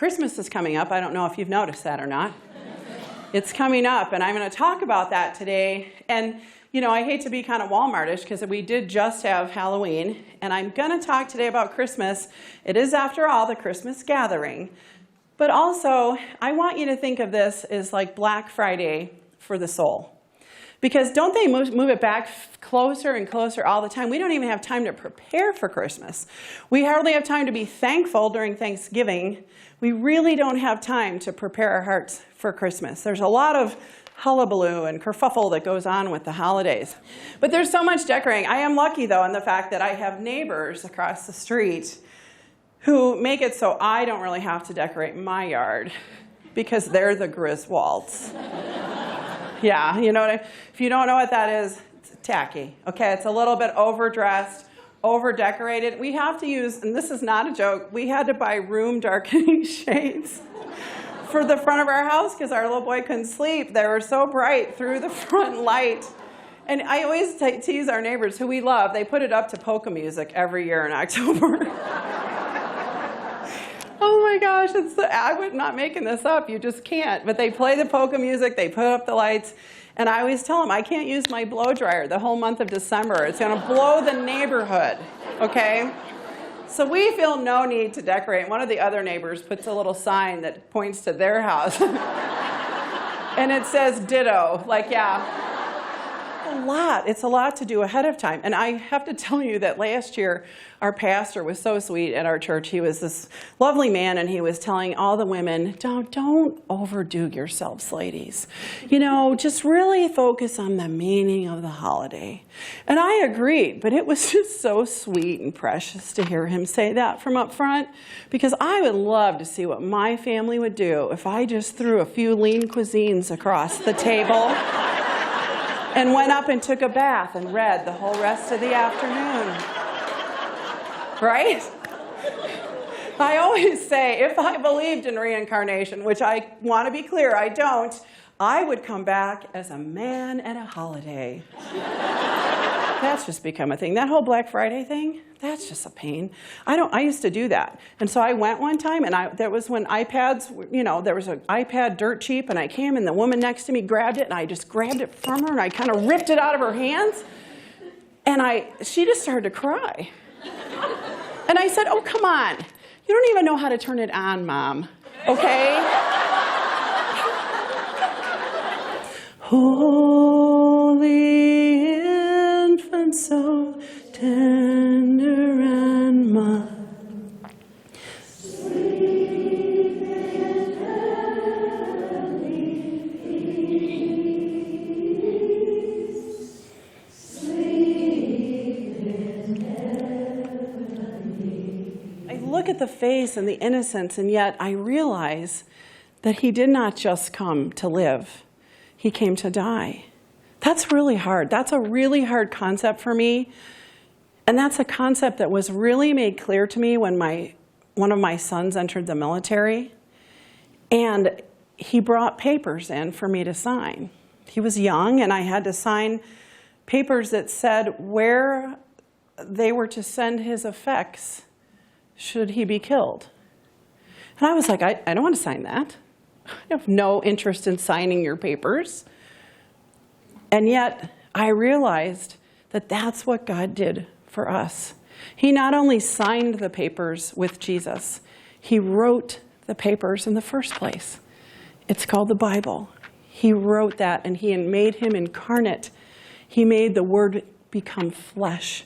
Christmas is coming up. I don't know if you've noticed that or not. It's coming up, and I'm going to talk about that today. And, you know, I hate to be kind of Walmartish because we did just have Halloween, and I'm going to talk today about Christmas. It is, after all, the Christmas gathering. But also, I want you to think of this as like Black Friday for the soul. Because don't they move it back closer and closer all the time? We don't even have time to prepare for Christmas. We hardly have time to be thankful during Thanksgiving. We really don't have time to prepare our hearts for Christmas. There's a lot of hullabaloo and kerfuffle that goes on with the holidays. But there's so much decorating. I am lucky, though, in the fact that I have neighbors across the street who make it so I don't really have to decorate my yard because they're the Griswolds. Yeah, you know if you don't know what that is, it's tacky. Okay, it's a little bit overdressed, over-decorated. We have to use, and this is not a joke, we had to buy room darkening shades for the front of our house because our little boy couldn't sleep. They were so bright through the front light. And I always tease our neighbors, who we love. They put it up to polka music every year in October. Oh my gosh, I'm not making this up. You just can't. But they play the polka music, they put up the lights, and I always tell them, I can't use my blow dryer the whole month of December. It's going to blow the neighborhood, okay? So we feel no need to decorate. One of the other neighbors puts a little sign that points to their house. And it says ditto, like, yeah. It's a lot to do ahead of time. And I have to tell you that last year, our pastor was so sweet at our church. He was this lovely man, and he was telling all the women, don't overdo yourselves, ladies. You know, just really focus on the meaning of the holiday. And I agreed, but it was just so sweet and precious to hear him say that from up front, because I would love to see what my family would do if I just threw a few lean cuisines across the table and went up and took a bath and read the whole rest of the afternoon. Right? I always say, if I believed in reincarnation, which I want to be clear, I don't, I would come back as a man at a holiday. That's just become a thing. That whole Black Friday thing, that's just a pain. I used to do that. And so I went one time, and there was when iPads, you know, there was an iPad dirt cheap, and I came, and the woman next to me grabbed it, and I just grabbed it from her, and I kind of ripped it out of her hands. And she just started to cry. And I said, oh, come on. You don't even know how to turn it on, Mom. Okay? Holy infant, so tender and mild, sleep in heavenly peace. Sleep in heavenly peace. I look at the face and the innocence, and yet I realize that he did not just come to live. He came to die. That's really hard. That's a really hard concept for me. And that's a concept that was really made clear to me when one of my sons entered the military. And he brought papers in for me to sign. He was young, and I had to sign papers that said where they were to send his effects should he be killed. And I was like, I don't want to sign that. I have no interest in signing your papers. And yet, I realized that that's what God did for us. He not only signed the papers with Jesus, he wrote the papers in the first place. It's called the Bible. He wrote that, and he made him incarnate. He made the Word become flesh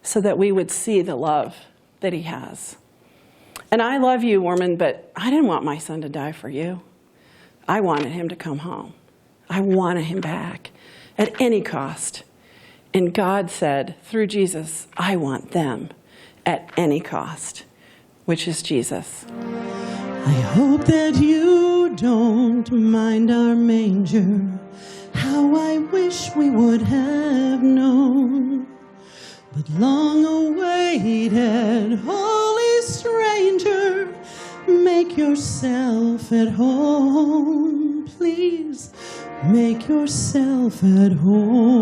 so that we would see the love that he has. And I love you, woman, but I didn't want my son to die for you. I wanted him to come home. I wanted him back at any cost. And God said, through Jesus, I want them at any cost, which is Jesus. I hope that you don't mind our manger, how I wish we would have known. But long awaited, holy stranger, make yourself at home, please. Make yourself at home.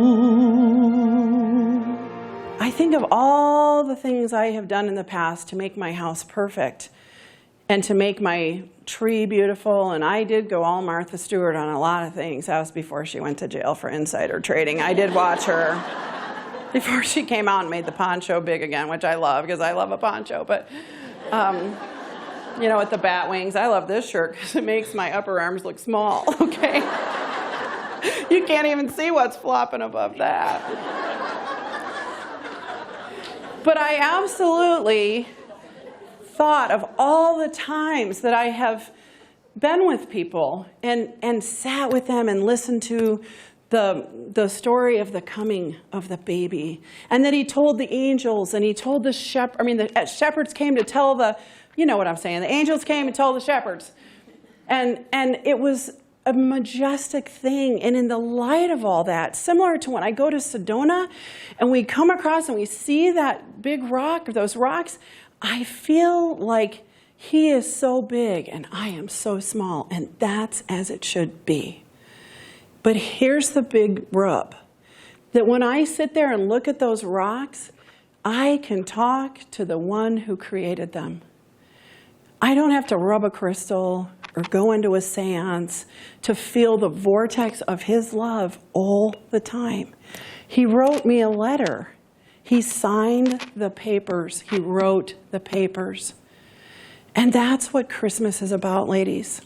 I think of all the things I have done in the past to make my house perfect. and to make my tree beautiful. And I did go all Martha Stewart on a lot of things. That was before she went to jail for insider trading. I did watch her before she came out and made the poncho big again, which I love because I love a poncho. But, you know, with the bat wings, I love this shirt because it makes my upper arms look small, okay? You can't even see what's flopping above that. But I absolutely thought of all the times that I have been with people and sat with them and listened to the story of the coming of the baby, and that he told the angels, and he told the shepherds came to tell the, you know what I'm saying, the angels came and told the shepherds, and it was a majestic thing. And in the light of all that, similar to when I go to Sedona and we come across and we see that big rock, or those rocks, I feel like he is so big and I am so small, and that's as it should be. But here's the big rub, that when I sit there and look at those rocks, I can talk to the one who created them. I don't have to rub a crystal or go into a seance to feel the vortex of his love all the time. He wrote me a letter. He signed the papers. He wrote the papers. And that's what Christmas is about, ladies.